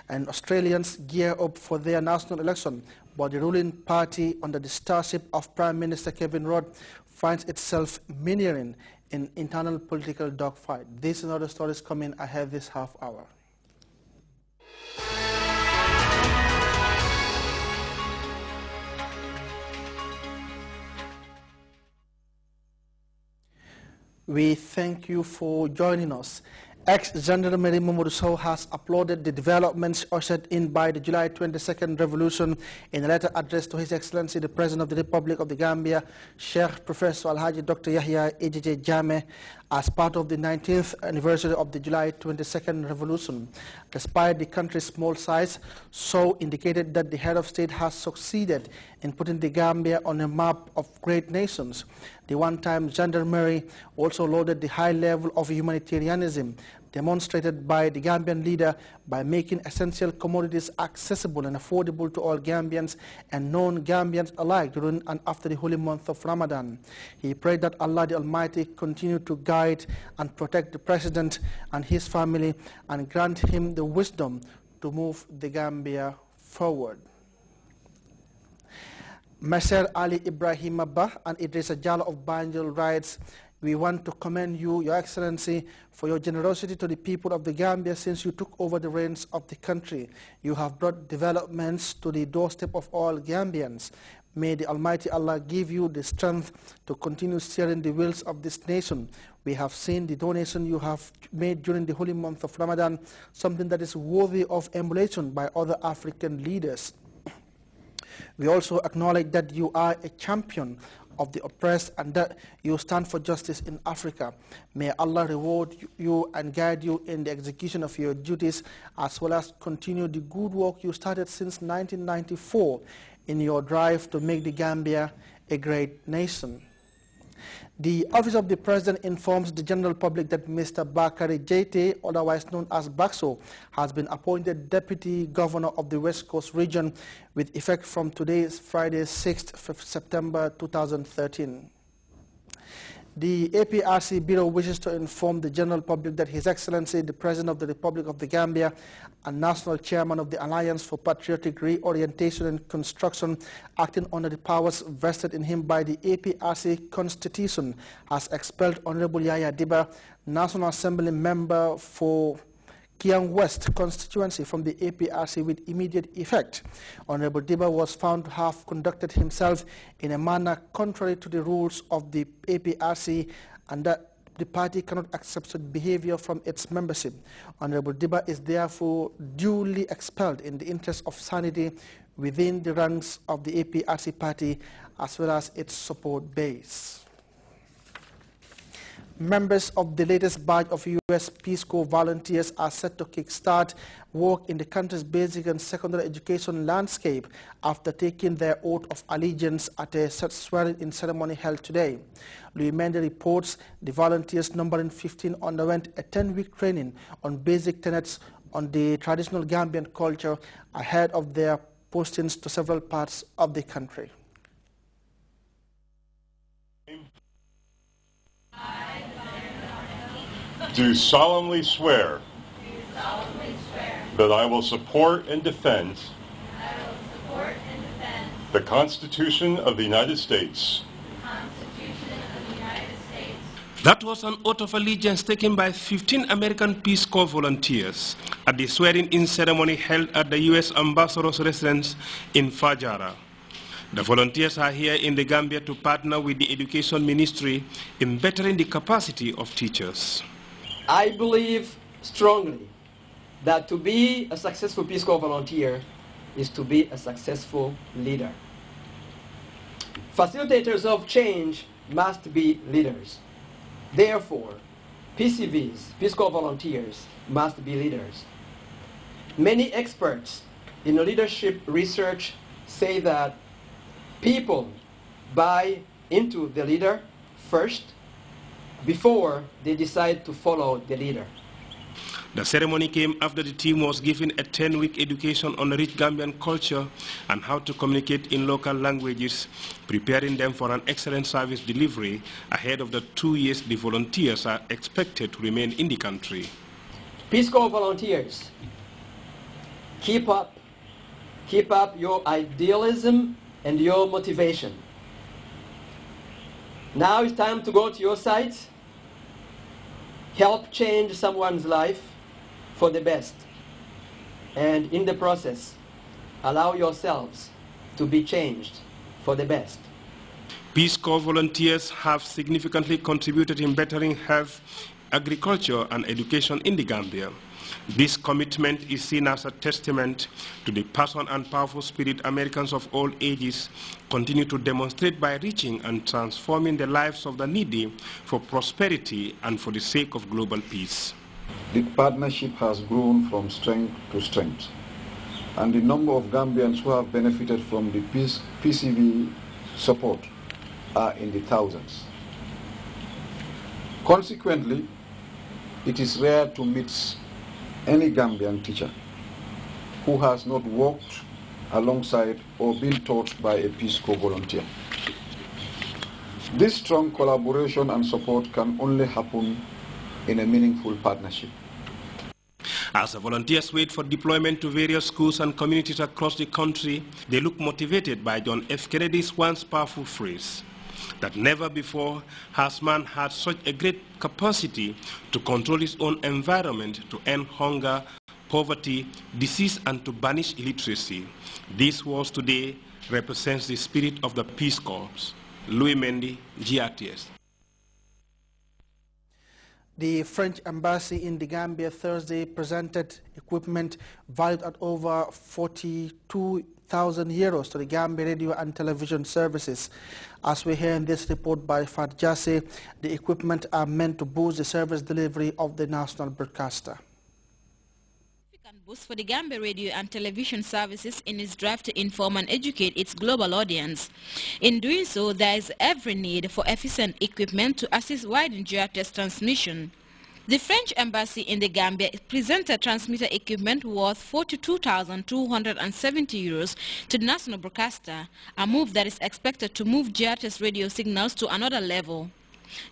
and Australians gear up for their national election, but the ruling party under the starship of Prime Minister Kevin Rudd finds itself meandering in internal political dogfight. These and other stories coming ahead this half hour. We thank you for joining us. Ex-Gendarmerie Mamadou Sow has applauded the developments ushered in by the July 22nd revolution in a letter addressed to His Excellency the President of the Republic of the Gambia, Sheikh Professor Alhaji Dr. Yahya Ejije Jammeh, as part of the 19th anniversary of the July 22nd revolution. Despite the country's small size, Sow indicated that the head of state has succeeded in putting the Gambia on a map of great nations. The one-time Gendarmerie also lauded the high level of humanitarianism demonstrated by the Gambian leader by making essential commodities accessible and affordable to all Gambians and non-Gambians alike during and after the holy month of Ramadan. He prayed that Allah the Almighty continue to guide and protect the President and his family and grant him the wisdom to move the Gambia forward. Messer Ali Ibrahim Abba and Idrissa Jallow of Banjul writes, "We want to commend you, Your Excellency, for your generosity to the people of the Gambia since you took over the reins of the country. You have brought developments to the doorstep of all Gambians. May the Almighty Allah give you the strength to continue steering the wheels of this nation. We have seen the donation you have made during the holy month of Ramadan, something that is worthy of emulation by other African leaders. We also acknowledge that you are a champion of the oppressed and that you stand for justice in Africa. May Allah reward you and guide you in the execution of your duties, as well as continue the good work you started since 1994 in your drive to make the Gambia a great nation." The Office of the President informs the general public that Mr. Bakari Jaite, otherwise known as Bakso, has been appointed Deputy Governor of the West Coast region with effect from today, Friday, 6th September 2013. The APRC Bureau wishes to inform the general public that His Excellency, the President of the Republic of the Gambia and National Chairman of the Alliance for Patriotic Reorientation and Construction, acting under the powers vested in him by the APRC Constitution, has expelled Honorable Yaya Diba, National Assembly member for Kiang West constituency, from the APRC with immediate effect. Honorable Diba was found to have conducted himself in a manner contrary to the rules of the APRC and that the party cannot accept such behavior from its membership. Honorable Diba is therefore duly expelled in the interest of sanity within the ranks of the APRC party as well as its support base. Members of the latest batch of U.S. Peace Corps volunteers are set to kickstart work in the country's basic and secondary education landscape after taking their oath of allegiance at a swearing-in ceremony held today. Louis Mende reports the volunteers, numbering 15, underwent a 10-week training on basic tenets on the traditional Gambian culture ahead of their postings to several parts of the country. Do solemnly swear that I will support and defend the Constitution of the United States. That was an oath of allegiance taken by 15 American Peace Corps volunteers at the swearing-in ceremony held at the U.S. Ambassador's residence in Fajara. The volunteers are here in the Gambia to partner with the Education Ministry in bettering the capacity of teachers. I believe strongly that to be a successful Peace Corps volunteer is to be a successful leader. Facilitators of change must be leaders. Therefore, PCVs, Peace Corps volunteers, must be leaders. Many experts in leadership research say that people buy into the leader first before they decide to follow the leader. The ceremony came after the team was given a 10-week education on rich Gambian culture and how to communicate in local languages, preparing them for an excellent service delivery ahead of the 2 years the volunteers are expected to remain in the country. Peace Corps volunteers keep up your idealism and your motivation. Now it's time to go to your site, help change someone's life for the best, and in the process, allow yourselves to be changed for the best. Peace Corps volunteers have significantly contributed in bettering health, agriculture, and education in the Gambia. This commitment is seen as a testament to the passion and powerful spirit Americans of all ages continue to demonstrate by reaching and transforming the lives of the needy for prosperity and for the sake of global peace. The partnership has grown from strength to strength, and the number of Gambians who have benefited from the PCV support are in the thousands. Consequently, it is rare to meet any Gambian teacher who has not worked alongside or been taught by a Peace Corps volunteer. This strong collaboration and support can only happen in a meaningful partnership. As the volunteers wait for deployment to various schools and communities across the country, they look motivated by John F. Kennedy's once powerful phrase, that never before has man had such a great capacity to control his own environment, to end hunger, poverty, disease, and to banish illiteracy. This was today represents the spirit of the Peace Corps. Louis Mendy, Grts. The French embassy in the Gambia Thursday presented equipment valued at over 42,000 euros to the Gambia radio and television services. As we hear in this report by Fat Jassy, the equipment are meant to boost the service delivery of the national broadcaster. Boost for the Gambia radio and television services in its drive to inform and educate its global audience. In doing so, there is every need for efficient equipment to assist widen GRTS transmission. The French embassy in the Gambia presented transmitter equipment worth 42,270 euros to the national broadcaster, a move that is expected to move GRTS radio signals to another level.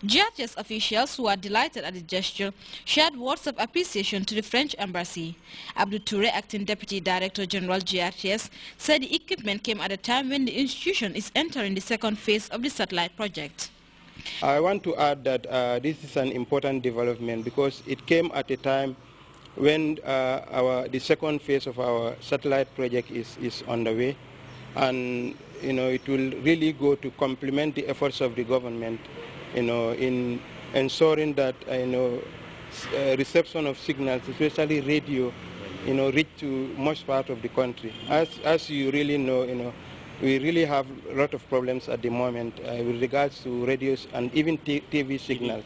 GRTS officials, who are delighted at the gesture, shared words of appreciation to the French embassy. Abdou Touré, acting Deputy Director General GRTS, said the equipment came at a time when the institution is entering the second phase of the satellite project. I want to add that this is an important development because it came at a time when the second phase of our satellite project is on the way, and it will really go to complement the efforts of the government in ensuring that reception of signals, especially radio, reach to most part of the country. As you really know, we really have a lot of problems at the moment with regards to radios and even TV signals.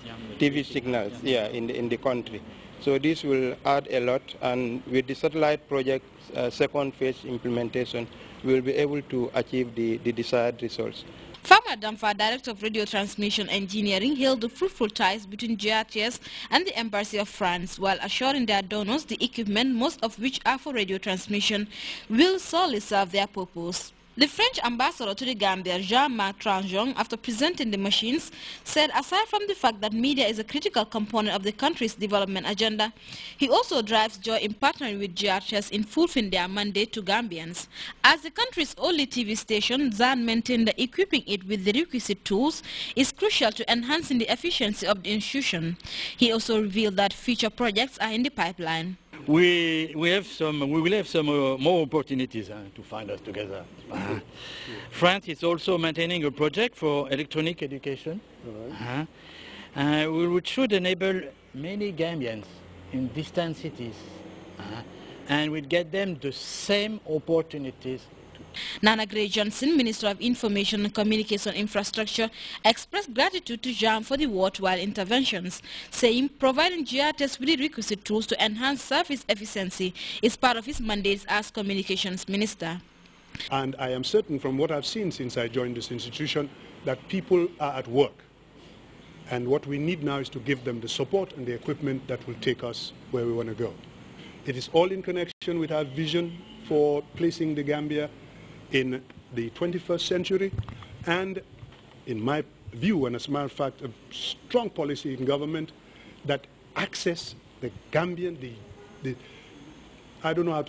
Yeah, in the country. So this will add a lot, and with the satellite project second phase implementation, we will be able to achieve the desired results. Farmer Damfa, Director of Radio Transmission Engineering, hailed the fruitful ties between GRTS and the Embassy of France, while assuring their donors the equipment, most of which are for radio transmission, will solely serve their purpose. The French ambassador to the Gambia, Jean-Marc Tranjon, after presenting the machines, said aside from the fact that media is a critical component of the country's development agenda, he also drives joy in partnering with GRTS in fulfilling their mandate to Gambians. As the country's only TV station, Zan maintained that equipping it with the requisite tools is crucial to enhancing the efficiency of the institution. He also revealed that future projects are in the pipeline. We will have some more opportunities to find us together. France is also maintaining a project for electronic education, which should enable many Gambians in distant cities and will get them the same opportunities. Nana Gray Johnson, Minister of Information and Communication Infrastructure, expressed gratitude to Jean for the worthwhile interventions, saying providing GRTS with the requisite tools to enhance service efficiency is part of his mandate as Communications Minister. And I am certain from what I've seen since I joined this institution that people are at work. And what we need now is to give them the support and the equipment that will take us where we want to go. It is all in connection with our vision for placing the Gambia in the 21st century, and in my view, and as a matter of fact, a strong policy in government that access the Gambian, I don't know how to